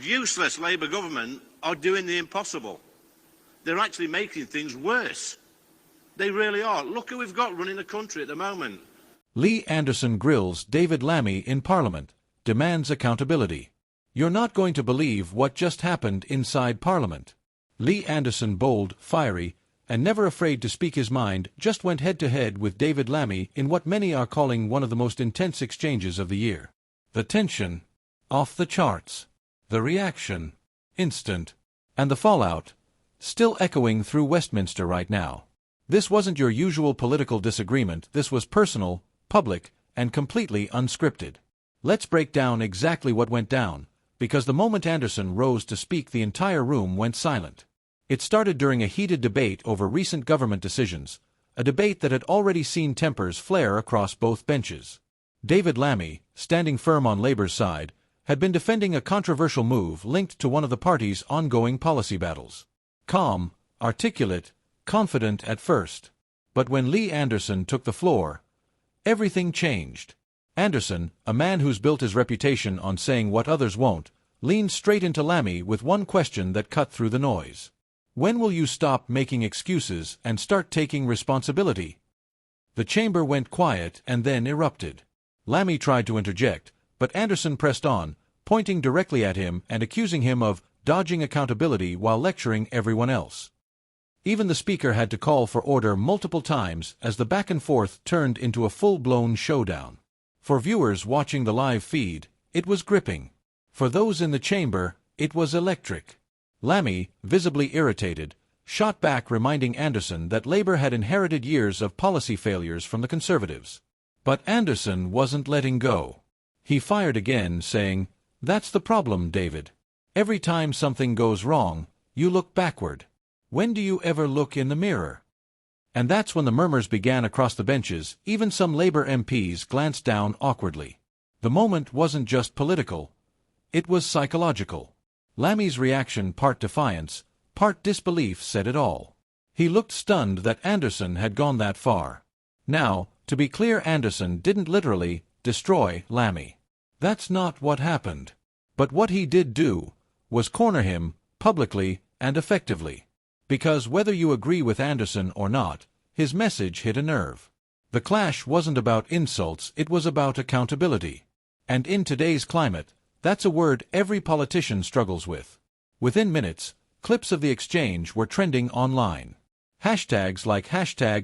useless Labour government are doing the impossible. They're actually making things worse. They really are. Look who we've got running the country at the moment. Lee Anderson grills David Lammy in Parliament, demands accountability. You're not going to believe what just happened inside Parliament. Lee Anderson, bold, fiery, and never afraid to speak his mind, just went head-to-head with David Lammy in what many are calling one of the most intense exchanges of the year. The tension, off the charts. The reaction, instant. And the fallout, still echoing through Westminster right now. This wasn't your usual political disagreement, this was personal, public, and completely unscripted. Let's break down exactly what went down, because the moment Anderson rose to speak the entire room went silent. It started during a heated debate over recent government decisions, a debate that had already seen tempers flare across both benches. David Lammy, standing firm on Labour's side, had been defending a controversial move linked to one of the party's ongoing policy battles. Calm, articulate, confident at first. But when Lee Anderson took the floor, everything changed. Anderson, a man who's built his reputation on saying what others won't, leaned straight into Lammy with one question that cut through the noise. When will you stop making excuses and start taking responsibility? The chamber went quiet and then erupted. Lammy tried to interject, but Anderson pressed on, pointing directly at him and accusing him of dodging accountability while lecturing everyone else. Even the speaker had to call for order multiple times as the back and forth turned into a full-blown showdown. For viewers watching the live feed, it was gripping. For those in the chamber, it was electric. Lammy, visibly irritated, shot back, reminding Anderson that Labour had inherited years of policy failures from the Conservatives. But Anderson wasn't letting go. He fired again, saying, "That's the problem, David. Every time something goes wrong, you look backward. When do you ever look in the mirror?" And that's when the murmurs began across the benches. Even some Labour MPs glanced down awkwardly. The moment wasn't just political. It was psychological. Lammy's reaction, part defiance, part disbelief, said it all. He looked stunned that Anderson had gone that far. Now, to be clear, Anderson didn't literally destroy Lammy. That's not what happened. But what he did do was corner him, publicly and effectively. Because whether you agree with Anderson or not, his message hit a nerve. The clash wasn't about insults, it was about accountability. And in today's climate, that's a word every politician struggles with. Within minutes, clips of the exchange were trending online. Hashtags like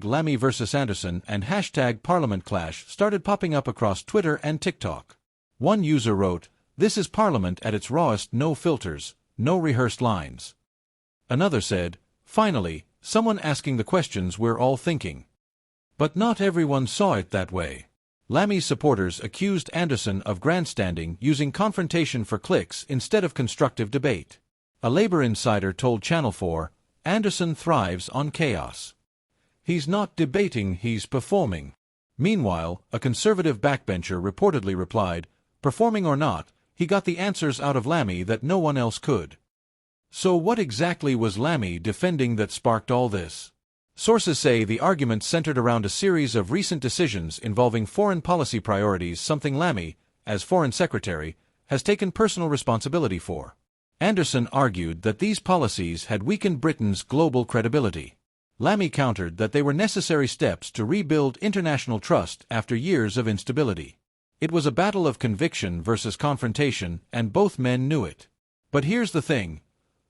#Lammy vs. Anderson and #ParliamentClash started popping up across Twitter and TikTok. One user wrote, "This is Parliament at its rawest, no filters, no rehearsed lines." Another said, "Finally, someone asking the questions we're all thinking." But not everyone saw it that way. Lammy's supporters accused Anderson of grandstanding, using confrontation for clicks instead of constructive debate. A Labour insider told Channel 4, "Anderson thrives on chaos. He's not debating, he's performing." Meanwhile, a Conservative backbencher reportedly replied, "Performing or not, he got the answers out of Lammy that no one else could." So what exactly was Lammy defending that sparked all this? Sources say the argument centered around a series of recent decisions involving foreign policy priorities, something Lammy, as Foreign Secretary, has taken personal responsibility for. Anderson argued that these policies had weakened Britain's global credibility. Lammy countered that they were necessary steps to rebuild international trust after years of instability. It was a battle of conviction versus confrontation, and both men knew it. But here's the thing.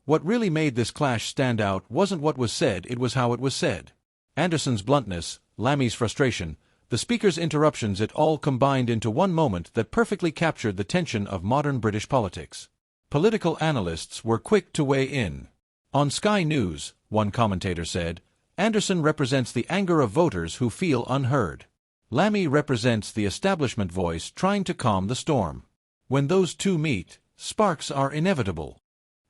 What really made this clash stand out wasn't what was said, it was how it was said. Anderson's bluntness, Lammy's frustration, the speaker's interruptions, it all combined into one moment that perfectly captured the tension of modern British politics. Political analysts were quick to weigh in. On Sky News, one commentator said, "Anderson represents the anger of voters who feel unheard. Lammy represents the establishment voice trying to calm the storm. When those two meet, sparks are inevitable."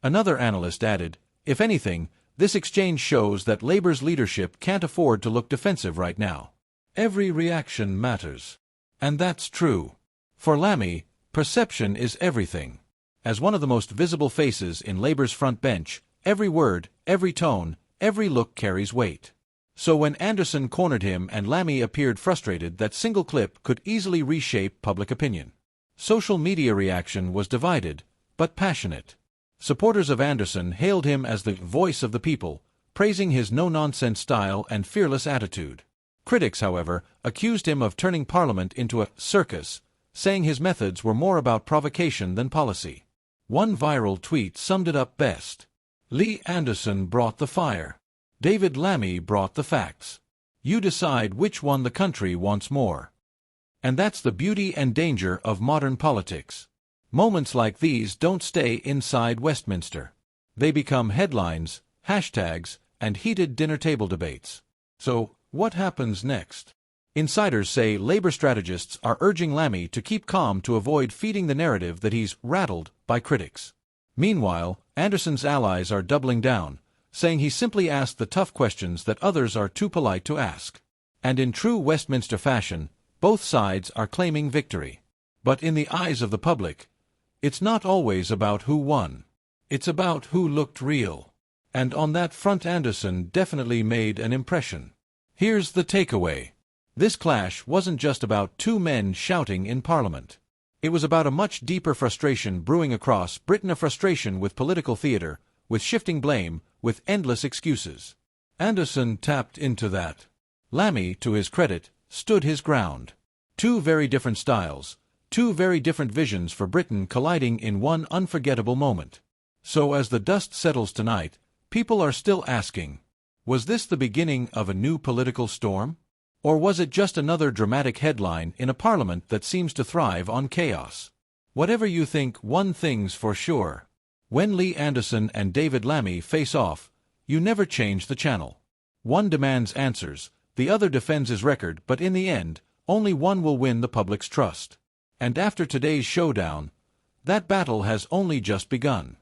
Another analyst added, "If anything, this exchange shows that Labour's leadership can't afford to look defensive right now. Every reaction matters." And that's true. For Lammy, perception is everything. As one of the most visible faces in Labour's front bench, every word, every tone, every look carries weight. So when Anderson cornered him and Lammy appeared frustrated, that single clip could easily reshape public opinion. Social media reaction was divided, but passionate. Supporters of Anderson hailed him as the voice of the people, praising his no-nonsense style and fearless attitude. Critics, however, accused him of turning Parliament into a circus, saying his methods were more about provocation than policy. One viral tweet summed it up best. Lee Anderson brought the fire. David Lammy brought the facts. You decide which one the country wants more. And that's the beauty and danger of modern politics. Moments like these don't stay inside Westminster. They become headlines, hashtags, and heated dinner table debates. So, what happens next? Insiders say Labour strategists are urging Lammy to keep calm to avoid feeding the narrative that he's rattled by critics. Meanwhile, Anderson's allies are doubling down, saying he simply asked the tough questions that others are too polite to ask. And in true Westminster fashion, both sides are claiming victory. But in the eyes of the public, it's not always about who won. It's about who looked real. And on that front, Anderson definitely made an impression. Here's the takeaway. This clash wasn't just about two men shouting in Parliament. It was about a much deeper frustration brewing across Britain, a frustration with political theatre, with shifting blame, with endless excuses. Anderson tapped into that. Lammy, to his credit, stood his ground. Two very different styles, two very different visions for Britain colliding in one unforgettable moment. So as the dust settles tonight, people are still asking, was this the beginning of a new political storm? Or was it just another dramatic headline in a Parliament that seems to thrive on chaos? Whatever you think, one thing's for sure. When Lee Anderson and David Lammy face off, you never change the channel. One demands answers, the other defends his record, but in the end, only one will win the public's trust. And after today's showdown, that battle has only just begun.